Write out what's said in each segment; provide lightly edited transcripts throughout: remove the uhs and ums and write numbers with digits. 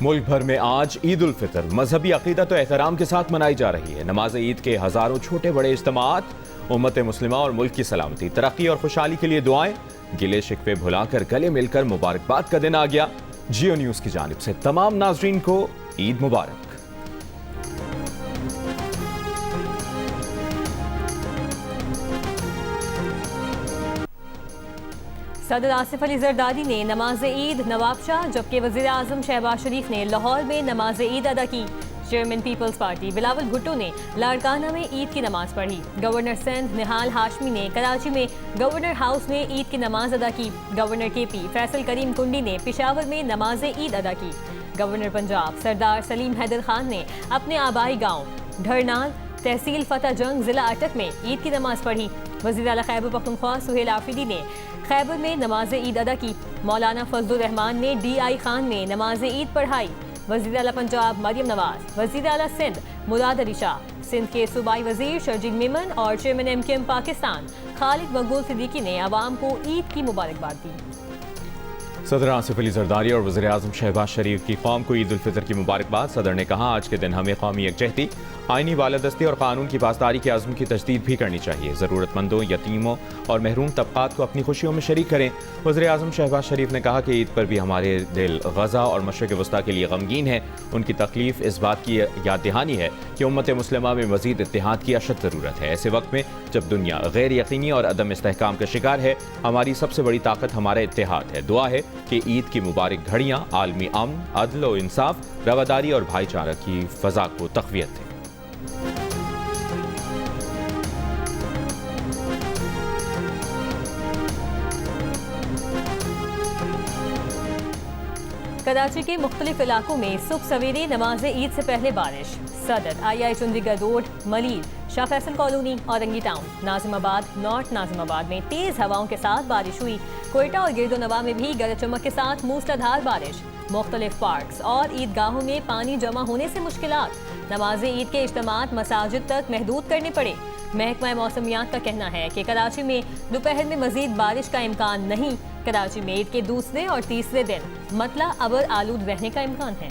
मुल्क भर में आज ईद उल फितर मजहबी अकीदत और एहतराम के साथ मनाई जा रही है। नमाज ईद के हजारों छोटे बड़े इज्तिमात, उम्मत मुस्लिमा और मुल्क की सलामती, तरक्की और खुशहाली के लिए दुआएं, गिले शिकवे भुलाकर गले मिलकर मुबारकबाद का दिन आ गया। जियो न्यूज की जानिब से तमाम नाजरीन को ईद मुबारक। सदर आसिफ अली जरदारी ने नमाज ईद नवाबशाह, जबकि वजीर आजम शहबाज शरीफ ने लाहौर में नमाज ईद अदा की। Chairman Peoples Party Bilawal Bhutto ने लाड़काना में ईद की नमाज पढ़ी। गवर्नर सिंध निहाल हाशमी ने कराची में गवर्नर हाउस में ईद की नमाज अदा की। गवर्नर KP फैसल करीम कुंडी ने पेशावर में नमाज ईद अदा की। गवर्नर पंजाब सरदार सलीम हैदर खान ने अपने आबाई गाँव ढरनाल तहसील फतेह जंग जिला अटक में ईद की नमाज पढ़ी। वज़ीर आला खैबर पख्तूनख्वा सुहेल आफरीदी ने खैबर में नमाज ईद अदा की। मौलाना फजलुर रहमान ने DI खान में नमाज ईद पढ़ाई। वज़ीर आला पंजाब मरियम नवाज, वज़ीर आला सिंध मुराद अली शाह, सिंध के सूबाई वज़ीर शर्जील मेमन और चेयरमैन MKM पाकिस्तान खालिद मकबूल सिद्दीकी ने आवाम को ईद की मुबारकबाद दी। सदर आसिफ अली जरदारी और वज़ीर आज़म शहबाज शरीफ की कौम को ईद उल फितर की मुबारकबाद। सदर ने कहा, आज के दिन हमें कौमी यकजहती, आईनी बालादस्ती और कानून की पासदारी के अज़्म की तजदीद भी करनी चाहिए। ज़रूरतमंदों, यतीमों और महरूम तबकात को अपनी खुशियों में शरीक करें। वज़ीर आज़म शहबाज शरीफ ने कहा कि ईद पर भी हमारे दिल गज़ा और मशरिक़ वस्ता के लिए गमगीन है। उनकी तकलीफ़ इस बात की याद दहानी है कि उम्मत मुस्लिमा में मज़ीद इत्तेहाद की अशद ज़रूरत है। ऐसे वक्त में जब दुनिया गैर यकीनी और अदम इस्तेहकाम का शिकार है, हमारी सबसे बड़ी ताकत हमारा इत्तेहाद है। दुआ है कि ईद की मुबारक घड़ियाँ आलमी अमन, अदल और इंसाफ, रवादारी और भाईचारा की फ़ज़ा को तक़वियत दें। कराची के मुख्तलिफ इलाकों में सुबह सवेरे नमाज ईद से पहले बारिश। सदर II Chandigarh road, Malir, Shah Faisal colony, Orangi town, Nazimabad, north Nazimabad में तेज हवाओं के साथ बारिश हुई। कोयटा और गिरदोनवा में भी गरज चमक के साथ मूसलाधार बारिश। मुख्तलिफ पार्क्स और ईदगाहों में पानी जमा होने से मुश्किलात। नमाज ईद के इज्तिमात मसाजिद तक महदूद करने पड़े। महकमा मौसमियात का कहना है कि कराची में दोपहर में मजीद बारिश का इम्कान नहीं। कराची में ईद के दूसरे और तीसरे दिन मतला अबर आलूद रहने का इम्कान है।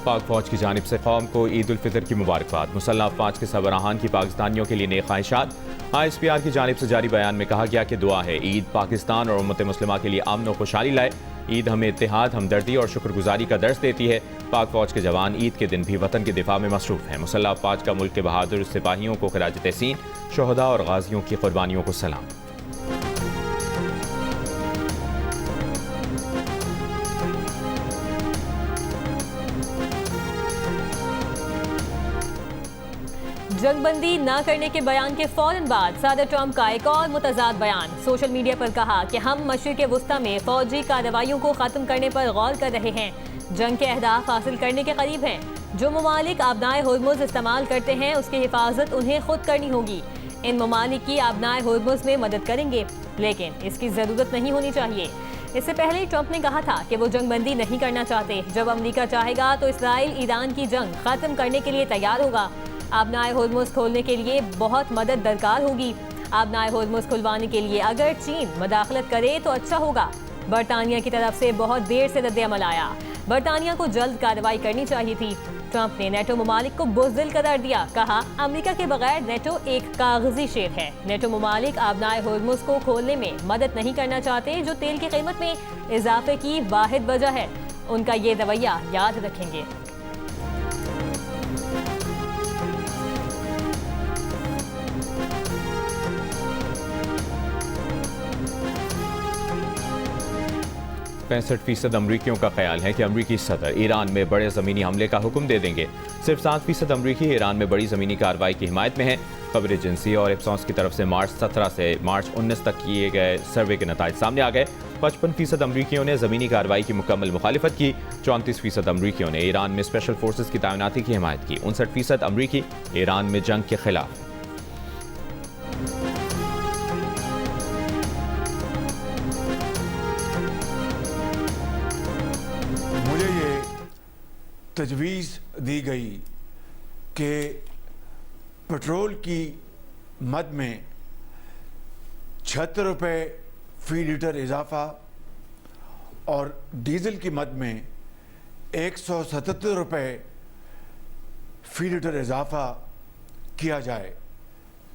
पाक फौज की जानिब से कौम को ईद उल फितर की मुबारकबाद। मुसल्लह अफवाज के सरबराहान की पाकिस्तानियों के लिए नेक ख्वाहिशात। ISPR की जानिब से जारी बयान में कहा गया कि दुआ है ईद पाकिस्तान और उम्मत मुस्लिमा के लिए अमन और खुशहाली लाए। ईद हमें इत्तेहाद, हमदर्दी और शुक्रगुजारी का दर्स देती है। पाक फौज के जवान ईद के दिन भी वतन के दिफा में मसरूफ हैं। मुसल्लह अफवाज का मुल्क के बहादुर सिपाहियों को खराज तहसीन, शोहदा और गाजियों की कुर्बानियों को सलाम। जंगबंदी न करने के बयान के फौरन बाद सदर ट्रंप का एक और मुतजाद बयान। सोशल मीडिया पर कहा कि हम मशरिक़ वस्ता में फौजी कार्रवाइयों को ख़त्म करने पर गौर कर रहे हैं। जंग के अहदाफ हासिल करने के करीब हैं। जो ममालिक आबनाए हुर्मुज़ इस्तेमाल करते हैं, उसकी हिफाजत उन्हें खुद करनी होगी। इन ममालिक की आबनाए हुर्मुज़ में मदद करेंगे, लेकिन इसकी ज़रूरत नहीं होनी चाहिए। इससे पहले ट्रंप ने कहा था कि वो जंगबंदी नहीं करना चाहते। जब अमरीका चाहेगा तो इसराइल ईरान की जंग ख़त्म करने के लिए तैयार होगा। आबनाए हुर्मुज़ खोलने के लिए बहुत मदद दरकार होगी। आबनाए हुर्मुज़ खुलवाने के लिए अगर चीन मदाखलत करे तो अच्छा होगा। बरतानिया की तरफ से बहुत देर से रद्द-ए-अमल आया। बरतानिया को जल्द कार्रवाई करनी चाहिए थी। ट्रंप ने नेटो ममालिक को बुज़दिल करार दिया। कहा, अमेरिका के बगैर नेटो एक कागजी शेर है। नेटो ममालिक आबनाए हुर्मुज़ को खोलने में मदद नहीं करना चाहते, जो तेल की कीमत में इजाफे की वाहिद वजह है। उनका ये रवैया याद रखेंगे। %65 अमरीकियों का ख्याल है कि अमरीकी सदर ईरान में बड़े ज़मीनी हमले का हुक्म दे देंगे। सिर्फ 7% अमरीकी ईरान में बड़ी ज़मीनी कार्रवाई की हिमायत में हैं। खबर एजेंसी और इप्सॉस की तरफ से मार्च 17 से मार्च 19 तक किए गए सर्वे के नताइज सामने आ गए। 55% अमरीकियों ने ज़मीनी कार्रवाई की मुकम्मल मुखालिफत की। 34% अमरीकियों ने ईरान में स्पेशल फोर्सेज की तैनाती की हिमायत की। 59% अमरीकी ईरान में जंग के खिलाफ। तजवीज़ दी गई कि पेट्रोल की मद में 76 रुपये फ़ी लीटर इजाफा और डीज़ल कीमत में 177 रुपये फ़ी लीटर इजाफा किया जाए।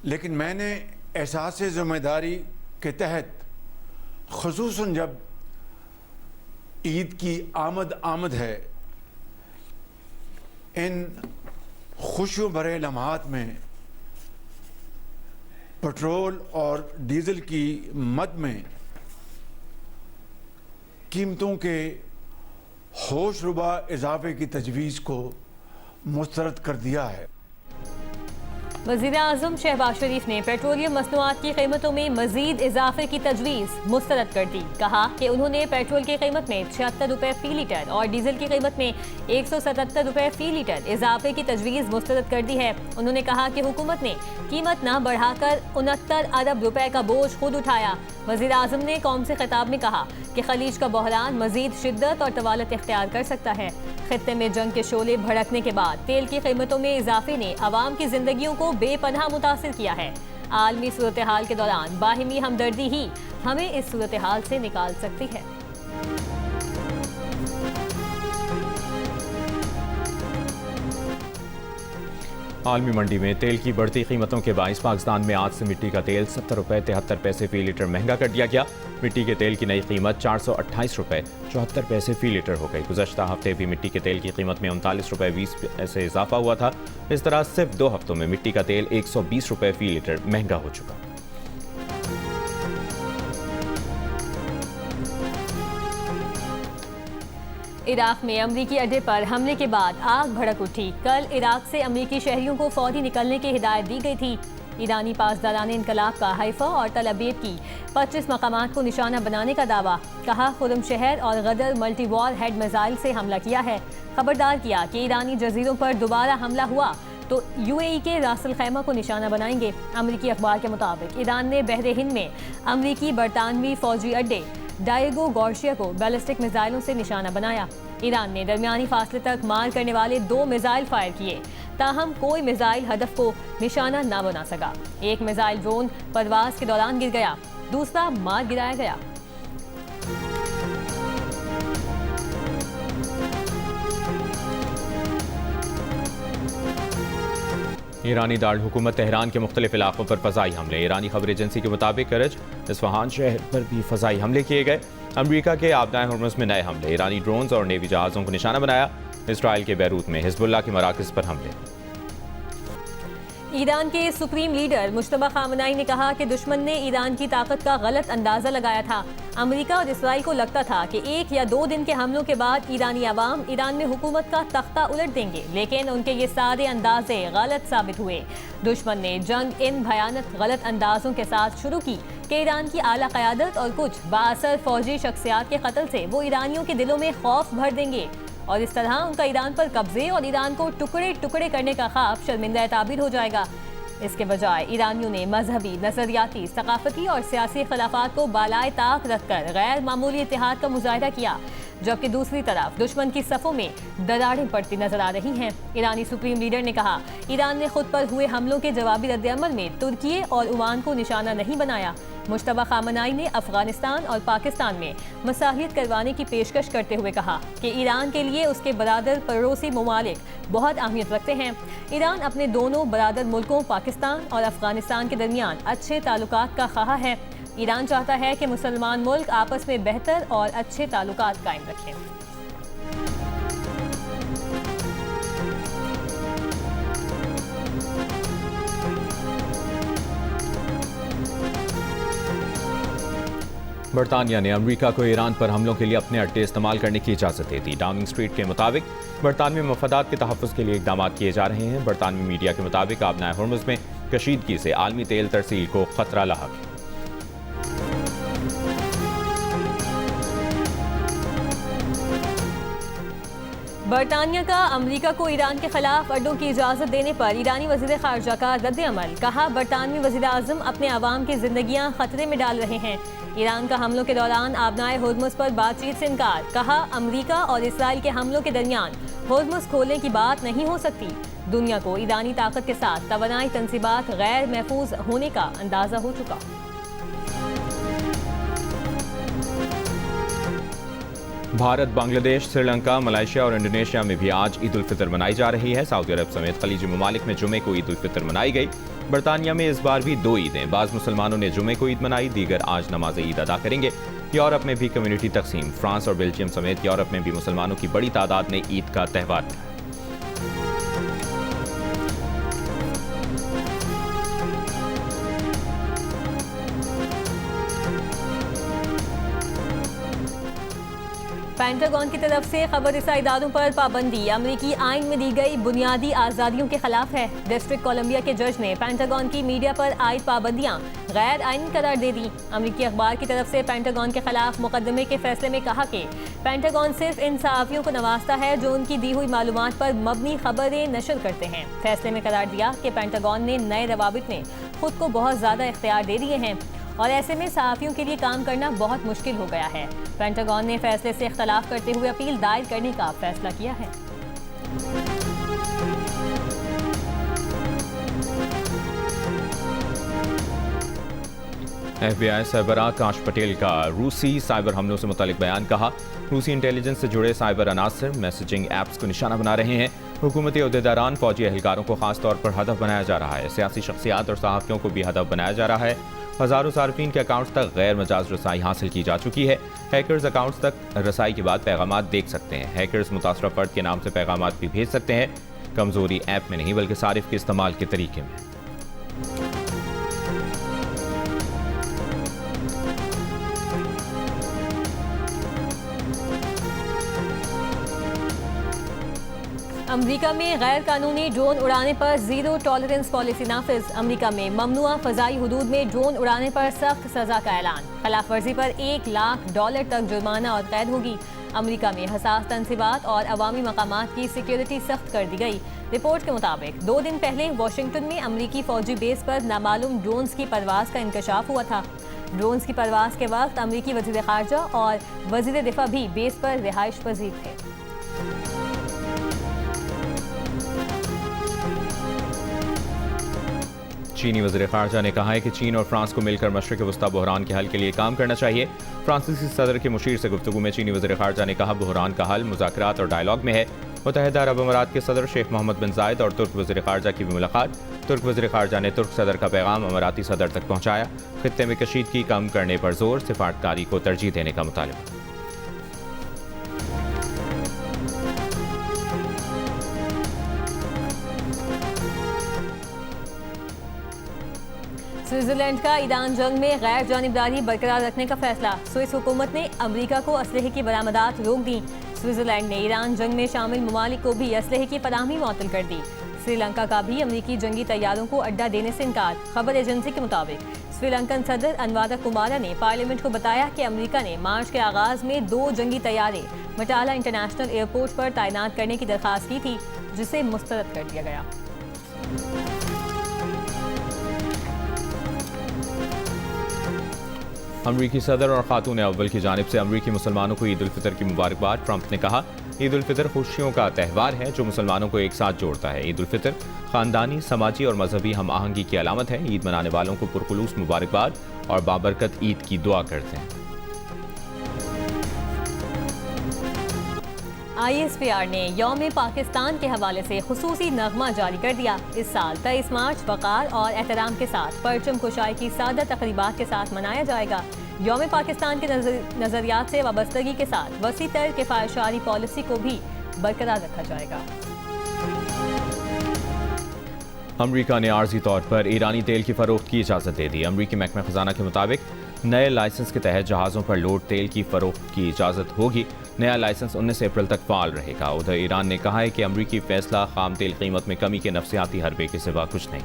लेकिन मैंने एहसास ज़िम्मेदारी के तहत, ख़ुसूसन जब ईद की आमद है, इन खुशियों भरे लम्हात में पेट्रोल और डीज़ल की मद में कीमतों के होशरुबा इजाफे की तजवीज़ को मुस्तरद कर दिया है। वज़ीर आज़म शहबाज शरीफ ने पेट्रोलियम मसनूआत की कीमतों में मजीद इजाफे की तजवीज़ मुस्तरद कर दी। कहा कि उन्होंने पेट्रोल की कीमत में 76 रुपये फ़ी लीटर और डीजल की कीमत में 177 रुपये फ़ी लीटर इजाफे की तजवीज़ मुस्तरद कर दी है। उन्होंने कहा कि हुकूमत ने कीमत न बढ़ाकर 69 अरब रुपए का बोझ खुद उठाया। वज़ीर आज़म ने कौम से खिताब में कहा कि खलीज का बहरान मजीद शिद्दत और तवालत इख्तियार कर सकता है। खित्ते में जंग के शोले भड़कने के बाद तेल की कीमतों में इजाफे ने अवाम की जिंदगियों को बेपनाह मुतासिर किया है। आलमी सूरत हाल के दौरान बाहिमी हमदर्दी ही हमें इस सूरत हाल से निकाल सकती है। आलमी मंडी में तेल की बढ़ती कीमतों के बाइस पाकिस्तान में आज से मिट्टी का तेल 70 रुपये 73 पैसे फ़ी लीटर महंगा कर दिया गया। मिट्टी के तेल की नई कीमत 428 रुपये 74 पैसे फ़ी लीटर हो गई। गुज़श्ता हफ्ते भी मिट्टी के तेल की कीमत में 39 रुपये 20 पैसे इजाफा हुआ था। इस तरह सिर्फ 2 हफ्तों में मिट्टी का तेल 120 रुपये फ़ी लीटर महंगा हो चुका। इराक में अमरीकी अड्डे पर हमले के बाद आग भड़क उठी। कल इराक से अमरीकी शहरियों को फौरी निकलने की हिदायत दी गई थी। ईरानी पासदारान इनकलाब का हाइफा और तल अबीब की 25 मकामात को निशाना बनाने का दावा। कहा खुरम शहर और गदर मल्टी वॉर हेड मिसाइल से हमला किया है। खबरदार किया कि ईरानी जजीरों पर दोबारा हमला हुआ तो यूएई के रासल खैमा को निशाना बनाएंगे। अमरीकी अखबार के मुताबिक ईरान ने बहरे हिंद में अमरीकी बरतानवी फौजी अड्डे डायगो गॉर्शिया को बैलिस्टिक मिसाइलों से निशाना बनाया। ईरान ने दरमियानी फासले तक मार करने वाले 2 मिसाइल फायर किए, ताहम कोई मिसाइल हदफ को निशाना न बना सका। एक मिसाइल ड्रोन परवाज के दौरान गिर गया, दूसरा मार गिराया गया। ईरानी दारुल हुकूमत तेहरान के मुख्तलिफ इलाकों पर फ़ज़ाई हमले। ईरानी खबर एजेंसी के मुताबिक करज इस्फहान शहर पर भी फ़ज़ाई हमले किए गए। अमरीका के आबदाए हुर्मुज़ में नए हमले। ईरानी ड्रोन्स और नेवी जहाज़ों को निशाना बनाया। इसराइल के बैरूत में हिज़्बुल्लाह के मराकज़ पर हमले। ईरान के सुप्रीम लीडर मुश्तबा खामनाई ने कहा कि दुश्मन ने ईरान की ताकत का गलत अंदाजा लगाया था। अमेरिका और इसराइल को लगता था कि 1 या 2 दिन के हमलों के बाद ईरानी अवाम ईरान में हुकूमत का तख्ता उलट देंगे, लेकिन उनके ये सारे अंदाजे गलत साबित हुए। दुश्मन ने जंग इन भयानक गलत अंदाजों के साथ शुरू की कि ईरान की आला क़यादत और कुछ बाअसर फौजी शख्सियात के कत्ल से वो ईरानियों के दिलों में खौफ भर देंगे और इस तरह उनका ईरान पर कब्जे और ईरान को टुकड़े टुकड़े करने का ख्वाब शर्मिंदा ताबीर हो जाएगा। इसके बजाय ईरानियों ने मजहबी, नजरियाती, सकाफती और सियासी खिलाफात को बालाए ताक रखकर गैर मामूली इत्तेहाद का मुजाहिदा किया, जबकि दूसरी तरफ दुश्मन की सफ़ों में दरारें पड़ती नजर आ रही हैं। ईरानी सुप्रीम लीडर ने कहा, ईरान ने खुद पर हुए हमलों के जवाबी रद्द-ए-अमल में तुर्की और ओमान को निशाना नहीं बनाया। मुश्तबा खामनाई ने अफगानिस्तान और पाकिस्तान में मसालियत करवाने की पेशकश करते हुए कहा कि ईरान के लिए उसके बरादर पड़ोसी ममालिक बहुत अहमियत रखते हैं। ईरान अपने दोनों बरादर मुल्कों पाकिस्तान और अफगानिस्तान के दरमियान अच्छे ताल्लुकात का ख्वाह है। ईरान चाहता है कि मुसलमान मुल्क आपस में बेहतर और अच्छे ताल्लुकात कायम रखें। बरतानिया ने अमेरिका को ईरान पर हमलों के लिए अपने अड्डे इस्तेमाल करने की इजाज़त दे दी। डाउनिंग स्ट्रीट के मुताबिक बरतानवी मफादात के तहफ़्फ़ुज़ के लिए इक़दाम किए जा रहे हैं। बरतानवी मीडिया के मुताबिक आबनाए हुर्मुज़ में कशीदगी से आलमी तेल तरसील को खतरा लाहक है। बरतानिया का अमेरिका को ईरान के खिलाफ अड्डों की इजाज़त देने पर ईरानी वज़ीर ख़ारजा का रद्द-ए-अमल। कहा, बरतानवी वज़ीर आज़म अपने अवाम की ज़िंदगियाँ ख़तरे में डाल रहे हैं। ईरान का हमलों के दौरान आबनाए हुर्मुज़ पर बातचीत से इनकार। कहा, अमेरिका और इसराइल के हमलों के दरमियान हुर्मुज़ खोलने की बात नहीं हो सकती। दुनिया को ईरानी ताकत के साथ तवानाई तंसीबात गैर महफूज होने का अंदाज़ा हो चुका। भारत, बांग्लादेश, श्रीलंका, मलेशिया और इंडोनेशिया में भी आज ईद उल फितर मनाई जा रही है। सऊदी अरब समेत खलीजी ममालिक में जुमे को ईद उल फितर मनाई गई। बरतानिया में इस बार भी 2 ईदें। बाज़ मुसलमानों ने जुमे को ईद मनाई, दीगर आज नमाज ईद अदा करेंगे। यूरोप में भी कम्युनिटी तकसीम। फ्रांस और बेल्जियम समेत यूरोप में भी मुसलमानों की बड़ी तादाद ने ईद का त्यौहार मनाया। पेंटागन की तरफ से खबररसा इदारों पर पाबंदी अमरीकी आइन में दी गई बुनियादी आज़ादियों के खिलाफ है। डिस्ट्रिक्ट कोलंबिया के जज ने पेंटागन की मीडिया पर आयद पाबंदियां गैर आइनी करार दे दी। अमरीकी अखबार की तरफ से पेंटागन के खिलाफ मुकदमे के फैसले में कहा कि पेंटागन सिर्फ इन सहाफ़ियों को नवाजता है जो उनकी दी हुई मालूमात पर मबनी खबरें नशर करते हैं। फैसले में करार दिया कि पेंटागन ने नए रवाबित में खुद को बहुत ज़्यादा इख्तियार दे दिए हैं और ऐसे में सहाफ़ियों के लिए काम करना बहुत मुश्किल हो गया है। पेंटागन ने फैसले से इख्तलाफ करते हुए अपील दायर करने का फैसला किया है। FBI सरबराह काश पटेल का रूसी साइबर हमलों से मुतालिक बयान। कहा, रूसी इंटेलिजेंस से जुड़े साइबर अनासर मैसेजिंग ऐप्स को निशाना बना रहे हैं। हुकूमती अहदेदारान, फौजी एहलकारों को खास तौर पर हदफ बनाया जा रहा है। सियासी शख्सियात और सहाफ़ियों को भी हदफ बनाया जा रहा है। हज़ारों सार्फिन के अकाउंट्स तक गैर मजाज रसाई हासिल की जा चुकी है। हैकर्स अकाउंट्स तक रसाई के बाद पैगामात देख सकते हैं। हैकर्स मुतासरा फ़र्द के नाम से पैगामात भी भेज सकते हैं। कमज़ोरी ऐप में नहीं बल्कि सारिफ के इस्तेमाल के तरीके में। अमरीका में गैर कानूनी ड्रोन उड़ाने पर जीरो टॉलरेंस पॉलिसी नाफिज। अमरीका में ममनुआ फजाई हुदूद में ड्रोन उड़ाने पर सख्त सजा का ऐलान। खिलाफ वर्जी पर $1 लाख तक जुर्माना और कैद होगी। अमरीका में हसास तनसीबात और अवामी मकामात की सिक्योरिटी सख्त कर दी गई। रिपोर्ट के मुताबिक 2 दिन पहले वाशिंगटन में अमरीकी फौजी बेस पर नामालूम ड्रोन्स की परवाज का इंकशाफ हुआ था। ड्रोन्स की परवाज के वक्त अमरीकी वज़ीर ख़ारजा और वज़ीर दिफा भी बेस पर रिहाइश पजीर थे। चीनी वज़ीर ख़ारजा ने कहा है कि चीन और फ्रांस को मिलकर मशरिक़ वस्ता बहरान के हल के लिए काम करना चाहिए। फ्रांसीसी सदर के मुशीर से गुफ्तगू में चीनी वज़ीर ख़ारजा ने कहा, बहरान का हल मुज़ाकरात और डायलॉग में है। मुत्तहिदा अरब अमारात के सदर शेख मोहम्मद बिन जायद और तुर्क वज़ीर ख़ारजा की भी मुलाकात। तुर्क वज़ीर ख़ारजा ने तुर्क सदर का पैगाम अमाराती सदर तक पहुँचाया। खित्ते में कशीदगी कम करने पर जोर, सिफारतकारी को तरजीह देने का मुतालबा। स्विट्जरलैंड का ईरान जंग में गैर जानिबदारी बरकरार रखने का फैसला। स्विस हुकूमत ने अमरीका को असलहे की बरामदात रोक दी। स्विट्जरलैंड ने ईरान जंग में शामिल ममालिक को भी असलहे की फराहमी मुअत्तल कर दी। श्रीलंका का भी अमरीकी जंगी तैयारों को अड्डा देने से इनकार। खबर एजेंसी के मुताबिक श्रीलंकन सदर अनवादा कुमारा ने पार्लियामेंट को बताया कि अमरीका ने मार्च के आगाज में 2 जंगी तैयारे मटाला इंटरनेशनल एयरपोर्ट पर तैनात करने की दरख्वास्त की थी, जिसे मुस्तरद कर दिया गया। अमरीकी सदर और खातून अव्वल की जानिब से अमरीकी मुसलमानों को ईद उल फितर की मुबारकबाद। ट्रंप ने कहा, ईद उल फितर खुशियों का त्यौहार है जो मुसलमानों को एक साथ जोड़ता है। ईद उल फितर ख़ानदानी, समाजी और मजहबी हम आहंगी की अलामत है। ईद मनाने वालों को पुरखुलूस मुबारकबाद और बाबरकत ईद की दुआ करते हैं। ISPR ने यौम पाकिस्तान के हवाले से खुसूसी नगमा जारी कर दिया। इस साल 23 मार्च वक़ार और एहतराम के साथ परचम कुशाई की सादा तक़रीबात के साथ मनाया जाएगा। यौम पाकिस्तान के नज़रियात से वाबस्तगी के साथ वसी तर किफ़ायतशारी पॉलिसी को भी बरकरार रखा जाएगा। अमरीका ने आर्जी तौर पर ईरानी तेल की फ़रोख्त की इजाज़त दे दी। अमरीकी महकमा ख़जाना के मुताबिक नए लाइसेंस के तहत जहाज़ों पर लोड तेल की फ़रोख्त की इजाज़त होगी। नया लाइसेंस 19 अप्रैल तक फ़ाल रहेगा। उधर ईरान ने कहा है कि अमरीकी फ़ैसला खाम तेल कीमत में कमी के नफसियाती हरबे के सिवा कुछ नहीं।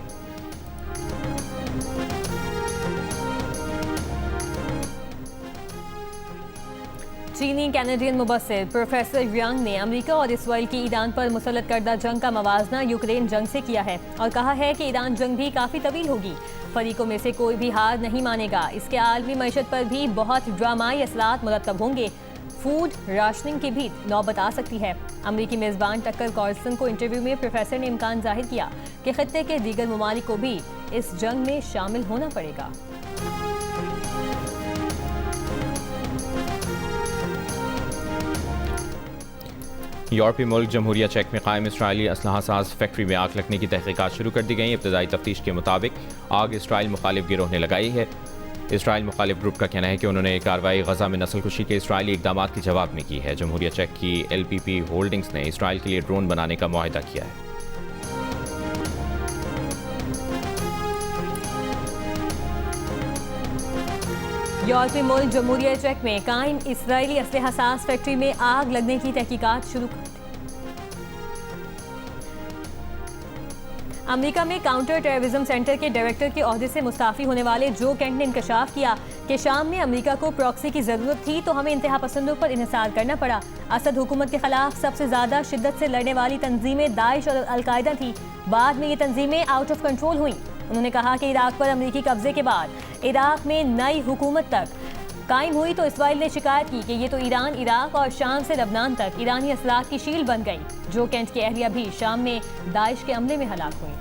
चीनी कैनेडियन मुबस्सिर प्रोफेसर यंग ने अमेरिका और इसराइल की ईरान पर मुसल्लत करदा जंग का मवाजना यूक्रेन जंग से किया है और कहा है कि ईरान जंग भी काफ़ी तवील होगी। फरीकों में से कोई भी हार नहीं मानेगा। इसके आलमी मईशत पर भी बहुत ड्रामाई असरात मुरतब होंगे। फूड राशनिंग की भी नौबत आ सकती है। अमरीकी मेज़बान टक्कर कार्लसन को इंटरव्यू में प्रोफेसर ने इम्कान जाहिर किया कि खित्ते के दीगर ममालिक को भी इस जंग में शामिल होना पड़ेगा। यूरोपीय मुल्क जमहूरिया चेक में कायम इसराइली असलहा साज फैक्ट्री में आग लगने की तहकीकात शुरू कर दी गई। इब्तदाई तफ्तीश के मुताबिक आग इसराइल मुखालिफ गिरोह ने लगाई है। इसराइल मुखालिफ ग्रुप का कहना है कि उन्होंने कार्रवाई गजा में नस्लकुशी के इसराइली इकदाम के जवाब में की है। जमहूरिया चेक की LPP होल्डिंग्स ने इसराइल के लिए ड्रोन बनाने का मुआहदा किया है। यूरोपीय मुल्क जमहूरिया चेक में कायम इसराइली असलहा साज फैक्ट्री में आग लगने की तहकीकात शुरू कर दी। अमेरिका में काउंटर टेररिज्म सेंटर के डायरेक्टर के ओहदे से मुस्ताफी होने वाले जो कैंट ने इंकशाफ किया कि शाम में अमेरिका को प्रॉक्सी की जरूरत थी तो हमें इंतहा पसंदों पर इन्हिसार करना पड़ा। असद हुकूमत के खिलाफ सबसे ज्यादा शिद्दत से लड़ने वाली तंजीमें दाइश और अलकायदा थी। बाद में ये तंजीमें आउट ऑफ कंट्रोल हुई। उन्होंने कहा कि इराक पर अमेरिकी कब्जे के बाद इराक में नई हुकूमत तक कायम हुई तो इसराइल ने शिकायत की कि ये तो ईरान, इराक और शाम से लबनान तक ईरानी असलात की शील्ड बन गई। जो कैंट की अहलिया भी शाम में दाइश के हमले में हलाक हुई।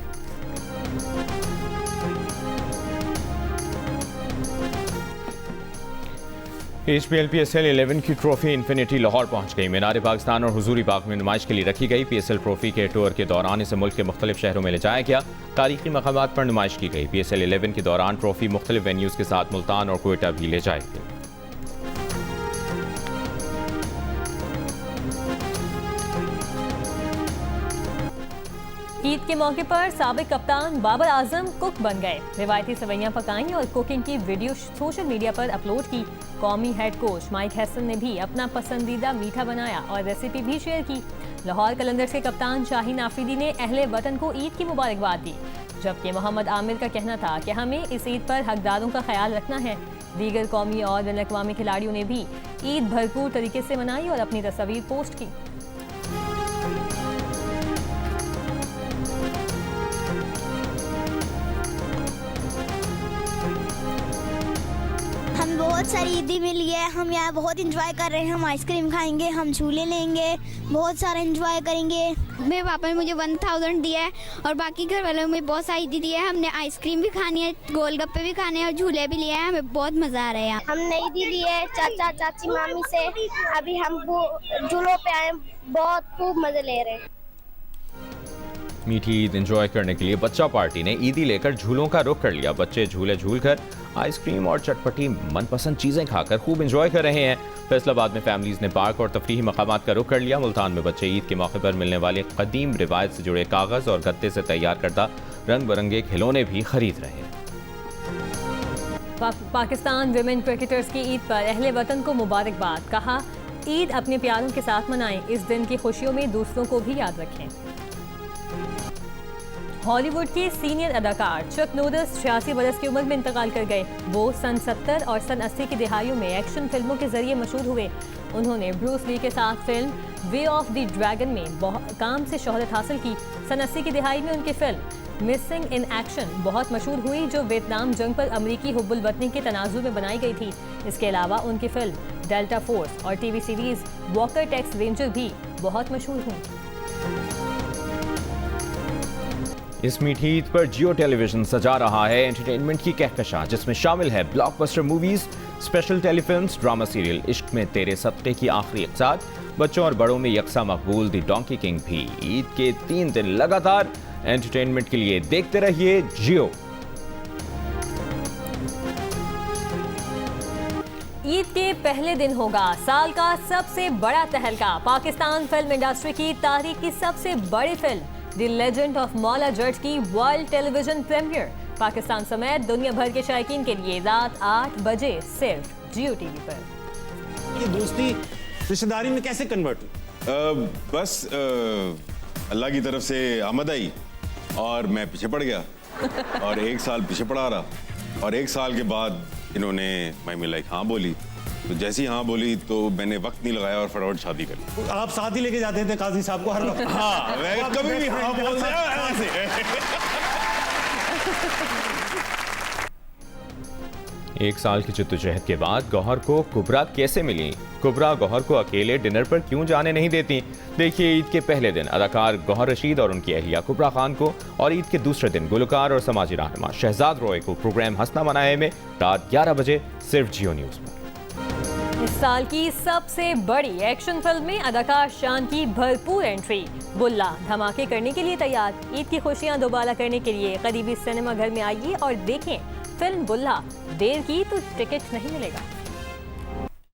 HPL PSL 11 की ट्रॉफी इन्फिनिटी लाहौर पहुंच गई। मीनार पाकिस्तान और हुजूरी बाग में नुमाइश के लिए रखी गई। PSL ट्रॉफी के टूर के दौरान इसे मुल्क के मुख्तलिफ शहरों में ले जाया गया। तारीखी मकामात पर नुमाइश की गई। PSL 11 के दौरान ट्रॉफी मुख्तलिफ वेन्यूज़ के साथ मुल्तान और कोयटा भी ले जाई गई। ईद के मौके पर साबिक कप्तान बाबर आजम कुक बन गए। रिवायती सवैयां पकाई और कुकिंग की वीडियो सोशल मीडिया पर अपलोड की। कौमी हेड कोच माइक हैसन ने भी अपना पसंदीदा मीठा बनाया और रेसिपी भी शेयर की। लाहौर कलंदर्स के कप्तान शाहीन आफरीदी ने अहले वतन को ईद की मुबारकबाद दी, जबकि मोहम्मद आमिर का कहना था कि हमें इस ईद पर हकदारों का ख्याल रखना है। दीगर कौमी और बैनुल अक़वामी खिलाड़ियों ने भी ईद भरपूर तरीके से मनाई और अपनी तस्वीर पोस्ट की। बहुत सारी ईदी मिली है। हम यहाँ बहुत इंजॉय कर रहे हैं। हम आइसक्रीम खाएंगे, हम झूले लेंगे, बहुत सारा इंजॉय करेंगे। मेरे पापा ने मुझे 1000 दिया है और बाकी घर वालों ने बहुत सारी ईदी दी है। हमने आइसक्रीम भी खानी है, गोलगप्पे भी खाने हैं और झूले भी लिए हैं। हमें बहुत मज़ा आ रहा है यहाँ। हमने ईदी ली है चाचा चाची मामी से। अभी हम झूलों पे आए, बहुत खूब मजे ले रहे हैं। मीठी ईद एंजॉय करने के लिए बच्चा पार्टी ने ईदी लेकर झूलों का रुख कर लिया। बच्चे झूले झूलकर आइसक्रीम और चटपटी मनपसंद चीजें खाकर खूब एंजॉय कर रहे हैं। फैसलाबाद में फैमिलीज ने पार्क और तफरीही मकामात का रुख कर लिया। मुल्तान में बच्चे ईद के मौके पर मिलने वाले कदीम रिवायत से जुड़े कागज और गत्ते से तैयार करदा रंग बिरंगे खिलौने भी खरीद रहे हैं। पाकिस्तान विमेन क्रिकेटर्स की ईद पर अहले वतन को मुबारकबाद। कहा, ईद अपने प्यारों के साथ मनाएं, इस दिन की खुशियों में दूसरों को भी याद रखें। हॉलीवुड के सीनियर अदाकार चक नॉरिस 86 बरस की उम्र में इंतकाल कर गए। वो सन 70 और सन 80 की दिहाइयों में एक्शन फिल्मों के जरिए मशहूर हुए। उन्होंने ब्रूस ली के साथ film way of the dragon में काम से शोहरत हासिल की। सन 80 की दिहाई में उनकी फिल्म मिसिंग इन एक्शन बहुत मशहूर हुई, जो वियतनाम जंग पर अमरीकी हुब्बुल वतनी के तनाजुर में बनाई गई थी। इसके अलावा उनकी फिल्म डेल्टा फोर्स और TV series Walker Texas Ranger भी बहुत मशहूर हुई। इस मीठी ईद पर जियो टेलीविजन सजा रहा है एंटरटेनमेंट की कहकशां, जिसमें शामिल है blockbuster movies, special telefilms, drama serial इश्क में तेरे सत्ते की आखिरी इक़्साद, बच्चों और बड़ों में यकसा मकबूल द डोंकी किंग भी। ईद के 3 दिन लगातार एंटरटेनमेंट के लिए देखते रहिए जियो। ईद के पहले दिन होगा साल का सबसे बड़ा तहलका। पाकिस्तान फिल्म इंडस्ट्री की तारीख की सबसे बड़ी film the legend of Maula Jatt की वर्ल्ड टेलीविजन प्रीमियर पाकिस्तान समेत दुनिया भर के शायकीन के लिए रात 8 बजे सिर्फ जियो टीवी पर। ये दोस्ती रिश्तेदारी में कैसे कन्वर्ट हुई? बस अल्लाह की तरफ से आमद आई और मैं पीछे पड़ गया और 1 साल पीछे पड़ा रहा और 1 साल के बाद इन्होंने मैं लाइक हाँ बोली, तो जैसी हाँ बोली तो मैंने वक्त नहीं लगाया और फटाफट शादी कर ली। आप साथ ही लेके जाते थे काजी साहब को हर वक्त? हाँ, मैं कभी भी हाँ बोल एक साल की जद्दोजहद के बाद गौहर को कुबरा कैसे मिली? कुबरा गौहर को अकेले डिनर पर क्यों जाने नहीं देती? देखिए ईद के पहले दिन अदाकार गौहर रशीद और उनकी अहलिया कुबरा खान को, और ईद के दूसरे दिन गुलकार और समाजी रहनुमा शहजाद रॉय को प्रोग्राम हंसना मनाए में रात 11 बजे सिर्फ जियो न्यूज़ पर। इस साल की सबसे बड़ी एक्शन फिल्म में अदाकार शान की भरपूर एंट्री। बुल्ला धमाके करने के लिए तैयार। ईद की खुशियां दोबारा करने के लिए करीबी सिनेमा घर में आइए और देखें फिल्म बुल्ला। देर की तो टिकट नहीं मिलेगा।